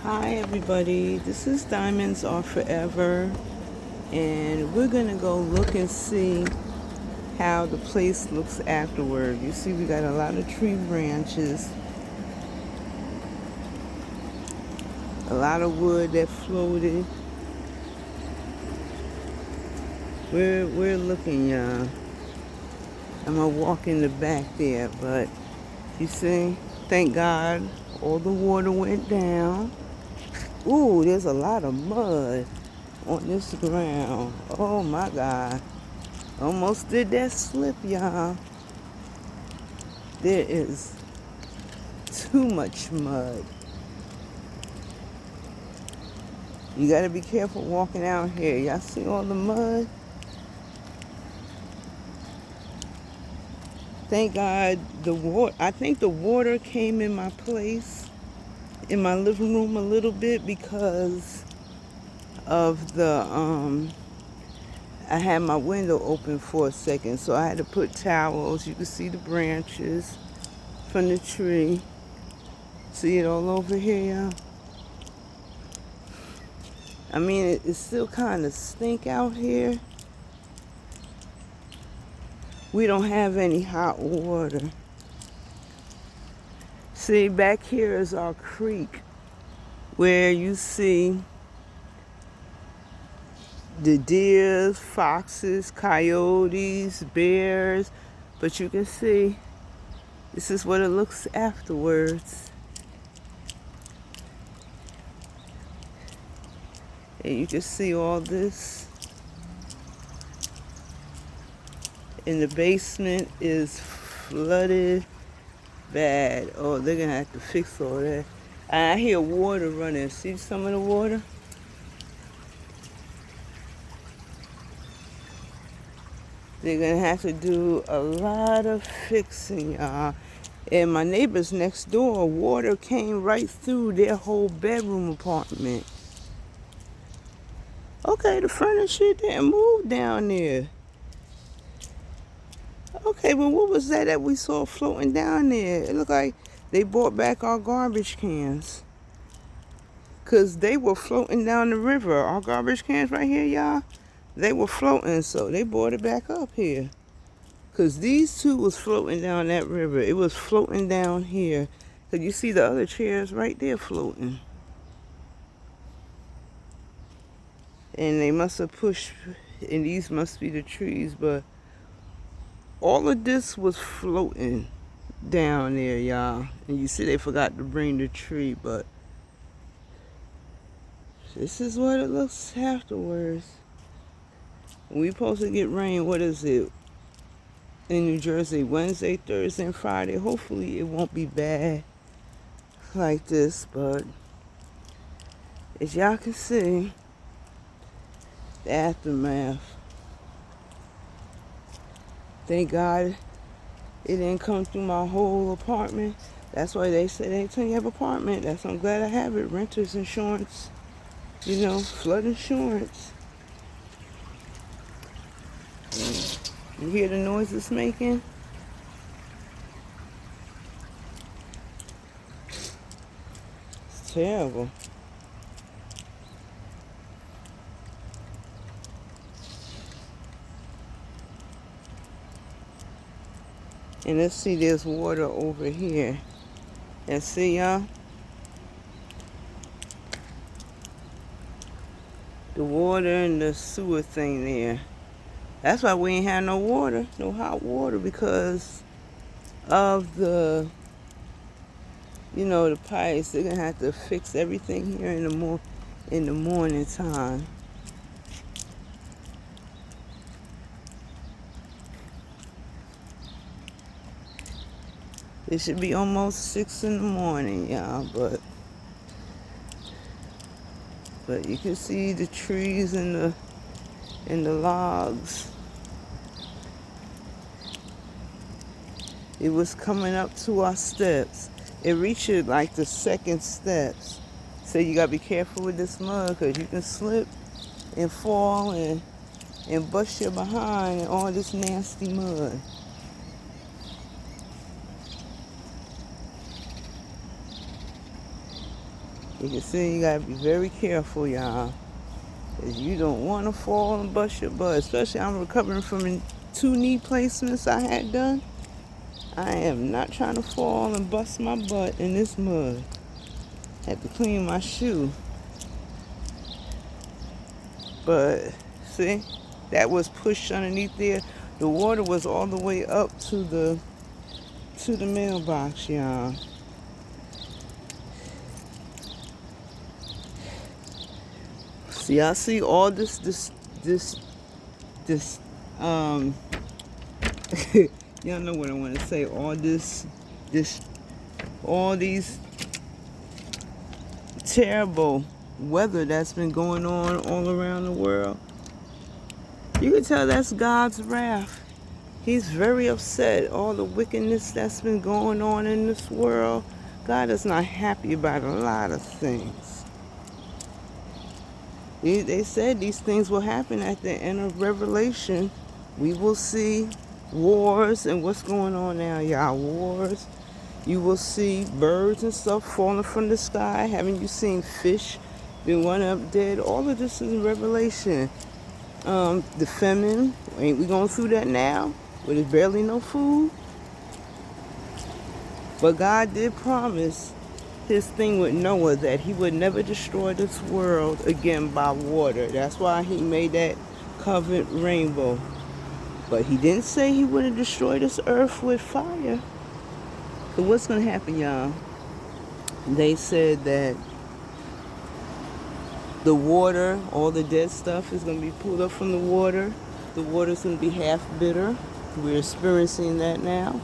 Hi everybody, this is Diamonds Are Forever, and we're gonna go look and see how the place looks afterward. You see we got a lot of tree branches, a lot of wood that floated. We're looking, y'all. I'm gonna walk in the back there, but you see, thank God all the water went down. Ooh, there's a lot of mud on this ground. Oh my God. Almost did that slip, y'all. There is too much mud. You gotta be careful walking out here. Y'all see all the mud? Thank God the water, I think the water came in my place, in my living room a little bit because of I had my window open for a second, so I had to put towels. You can see the branches from the tree. See it all over here, y'all? I mean, it's still kind of stink out here. We don't have any hot water. See, back here is our creek where you see the deers, foxes, coyotes, bears. But you can see, this is what it looks afterwards. And you can see all this. And the basement is flooded bad. Oh, they're gonna have to fix all that. I hear water running. See some of the water? They're gonna have to do a lot of fixing, y'all. And my neighbors next door, water came right through their whole bedroom apartment. Okay, the furniture didn't move down there. Okay, well, what was that we saw floating down there? It looked like they brought back our garbage cans. Because they were floating down the river. Our garbage cans right here, y'all, they were floating, so they brought it back up here. Because these two was floating down that river. It was floating down here. Because you see the other chairs right there floating. And they must have pushed, and these must be the trees, but all of this was floating down there, y'all. And you see they forgot to bring the tree, but this is what it looks afterwards. We supposed to get rain, what is it? In New Jersey, Wednesday, Thursday, and Friday. Hopefully it won't be bad like this, but as y'all can see, the aftermath. Thank God it didn't come through my whole apartment. That's why they say anytime you have apartment, I'm glad I have it. Renter's insurance, flood insurance. You hear the noise it's making? It's terrible. And let's see, there's water over here. And see, y'all? The water and the sewer thing there. That's why we ain't had no water, no hot water, because of the pipes. They're gonna have to fix everything here in the morning time. It should be almost 6 in the morning, y'all, but you can see the trees and the logs. It was coming up to our steps. It reached like the second steps. So you gotta be careful with this mud, because you can slip and fall and bust your behind in all this nasty mud. You can see you gotta be very careful, y'all. Cause you don't want to fall and bust your butt. Especially I'm recovering from 2 knee placements I had done. I am not trying to fall and bust my butt in this mud. Had to clean my shoe. But see, that was pushed underneath there. The water was all the way up to the mailbox, y'all. See, I see all this, y'all know what I want to say. All these terrible weather that's been going on all around the world. You can tell that's God's wrath. He's very upset. All the wickedness that's been going on in this world. God is not happy about a lot of things. They said these things will happen at the end of Revelation. We will see wars and what's going on now, y'all. Wars. You will see birds and stuff falling from the sky. Haven't you seen fish being one up dead? All of this is in Revelation. The famine. Ain't we going through that now? Where there's barely no food? But God did promise his thing with Noah that he would never destroy this world again by water. That's why he made that covenant rainbow. But he didn't say he wouldn't destroy this earth with fire. So what's going to happen, y'all? They said that the water, all the dead stuff is going to be pulled up from the water. The water's going to be half bitter. We're experiencing that now.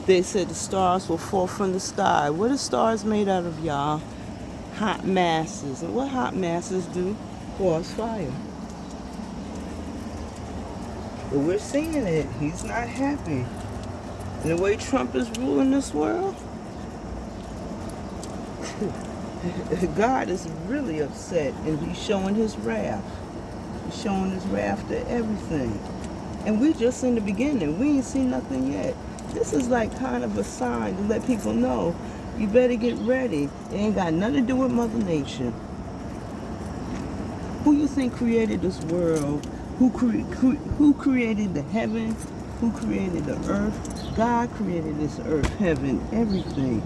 They said the stars will fall from the sky. What are stars made out of, y'all? Hot masses. And what hot masses do? Cause fire. But we're seeing it. He's not happy. And the way Trump is ruling this world, God is really upset, and he's showing his wrath. He's showing his wrath to everything. And we just in the beginning. We ain't seen nothing yet. This is like kind of a sign to let people know, you better get ready. It ain't got nothing to do with Mother Nature. Who you think created this world? Who created the heaven? Who created the earth? God created this earth, heaven, everything.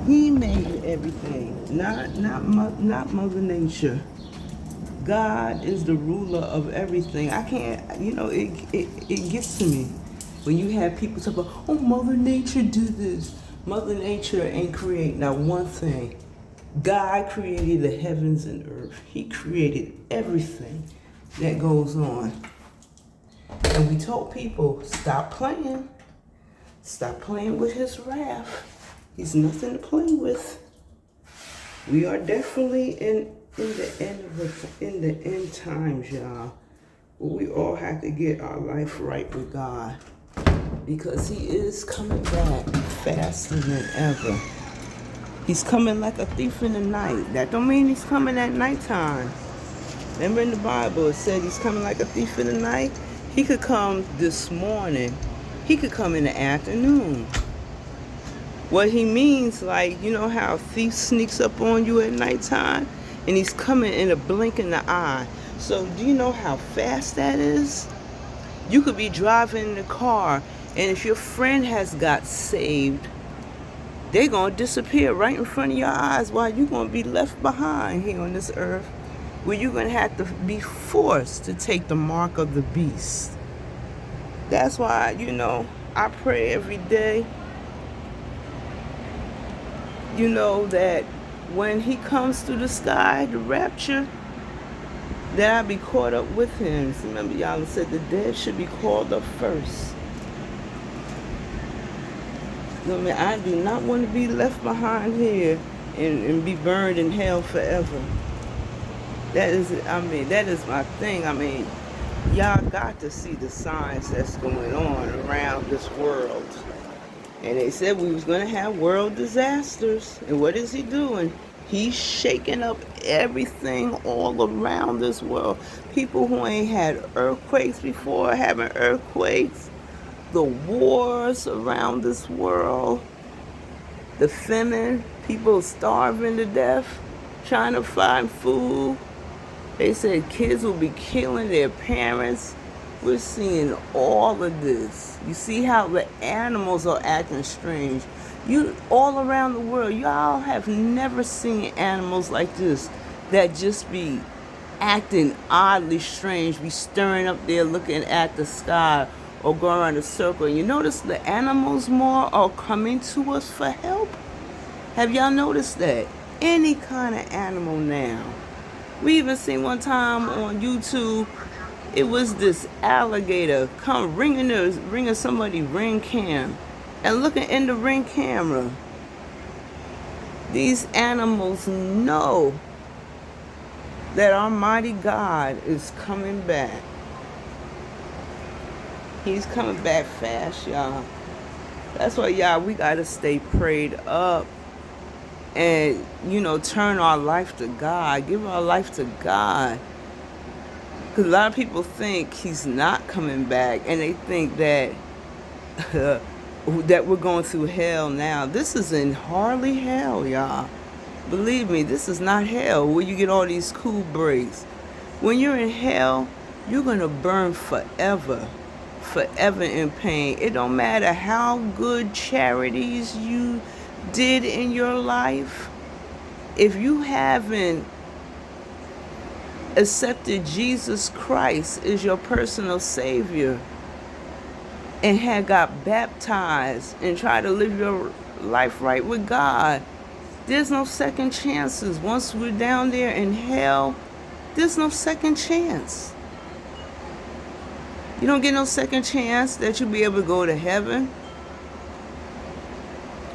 He made everything, not Mother Nature. God is the ruler of everything. I can't, it gets to me when you have people talk about, oh, Mother Nature do this. Mother Nature ain't create not one thing. God created the heavens and earth. He created everything that goes on. And we told people, stop playing. Stop playing with his wrath. He's nothing to play with. We are definitely in the end times, y'all. We all have to get our life right with God, because he is coming back faster than ever. He's coming like a thief in the night. That don't mean he's coming at nighttime. Remember in the Bible it said he's coming like a thief in the night? He could come this morning. He could come in the afternoon. What he means, like, you know how a thief sneaks up on you at nighttime? And he's coming in a blink in the eye. So do you know how fast that is? You could be driving in the car, and if your friend has got saved, they're going to disappear right in front of your eyes while you're going to be left behind here on this earth, where you're going to have to be forced to take the mark of the beast. That's why, I pray every day, that when he comes through the sky, the rapture, that I be caught up with him. So remember, y'all said the dead should be called up first. I do not want to be left behind here and be burned in hell forever. That is my thing. Y'all got to see the signs that's going on around this world. And they said we was going to have world disasters. And what is he doing? He's shaking up everything all around this world. People who ain't had earthquakes before having earthquakes. The wars around this world. The famine. People starving to death, trying to find food. They said kids will be killing their parents. We're seeing all of this. You see how the animals are acting strange. You all around the world, y'all have never seen animals like this that just be acting oddly strange, be staring up there looking at the sky or going around a circle. You notice the animals more are coming to us for help? Have y'all noticed that? Any kind of animal now. We even seen one time on YouTube, it was this alligator come ringing somebody ring cam and looking in the ring camera. These animals know that Almighty God is coming back. He's coming back fast, y'all. That's why, y'all, we got to stay prayed up and, turn our life to God. Give our life to God. Because a lot of people think he's not coming back, and they think that that we're going through hell now. This isn't hardly hell, y'all. Believe me, this is not hell where you get all these cool breaks. When you're in hell, you're going to burn forever in pain. It don't matter how good charities you did in your life. If you haven't accepted Jesus Christ as your personal Savior and had got baptized and tried to live your life right with God, there's no second chances. Once we're down there in hell, there's no second chance. You don't get no second chance that you'll be able to go to heaven.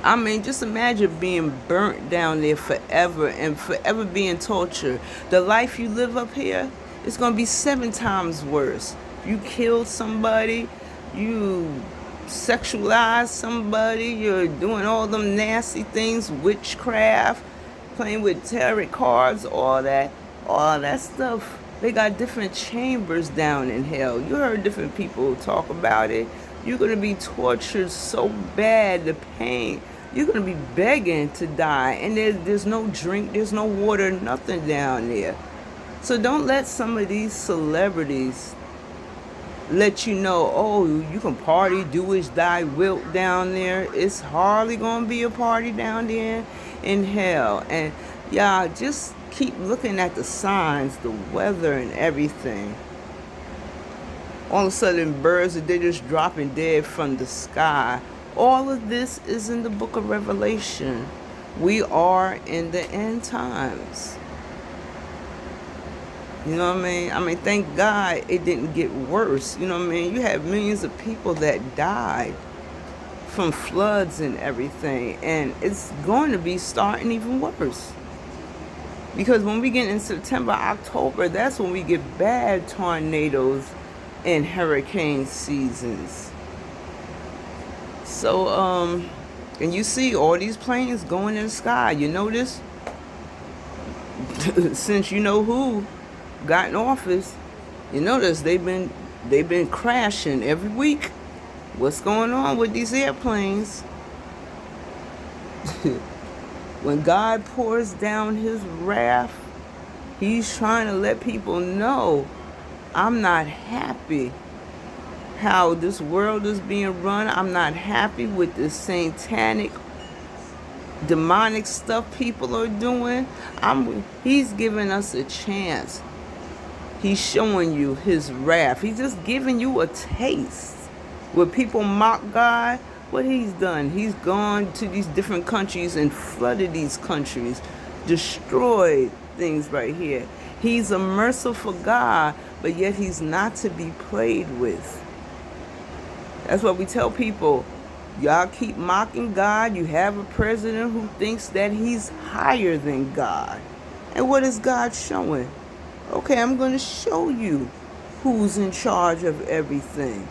I mean, just imagine being burnt down there forever and forever being tortured. The life you live up here is going to be 7 times worse. You killed somebody, you sexualize somebody, you're doing all them nasty things, witchcraft, playing with tarot cards, all that stuff. They got different chambers down in hell. You heard different people talk about it. You're going to be tortured so bad, the pain. You're going to be begging to die. And there's no drink, there's no water, nothing down there. So don't let some of these celebrities let you know, oh, you can party, do as thy wilt down there. It's hardly going to be a party down there in hell. And y'all just keep looking at the signs, the weather and everything. All of a sudden birds, they're just dropping dead from the sky. All of this is in the book of Revelation. We are in the end times. You know what I mean? I mean, thank God it didn't get worse. You know what I mean? You have millions of people that died from floods and everything. And it's going to be starting even worse. Because when we get in September, October, that's when we get bad tornadoes and hurricane seasons. So, and you see all these planes going in the sky. You notice? Since you know who got in office, you notice they've been crashing every week. What's going on with these airplanes? When God pours down his wrath, he's trying to let people know, I'm not happy how this world is being run. I'm not happy with this satanic, demonic stuff people are doing. He's giving us a chance. He's showing you his wrath. He's just giving you a taste. When people mock God, what he's done, he's gone to these different countries and flooded these countries, destroyed things right here. He's a merciful God, but yet he's not to be played with. That's what we tell people. Y'all keep mocking God. You have a president who thinks that he's higher than God. And what is God showing? Okay, I'm going to show you who's in charge of everything.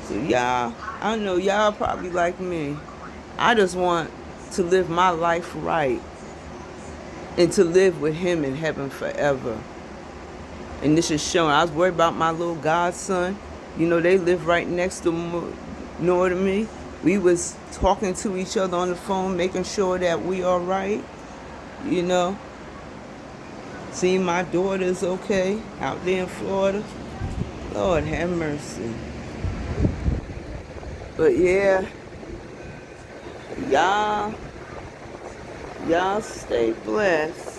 So y'all, I know y'all probably like me. I just want to live my life right and to live with him in heaven forever. And this is showing. I was worried about my little godson. You know, they live right next door to me. We was talking to each other on the phone, making sure that we all right, you know. Seeing my daughter's okay out there in Florida. Lord have mercy. But yeah, y'all stay blessed.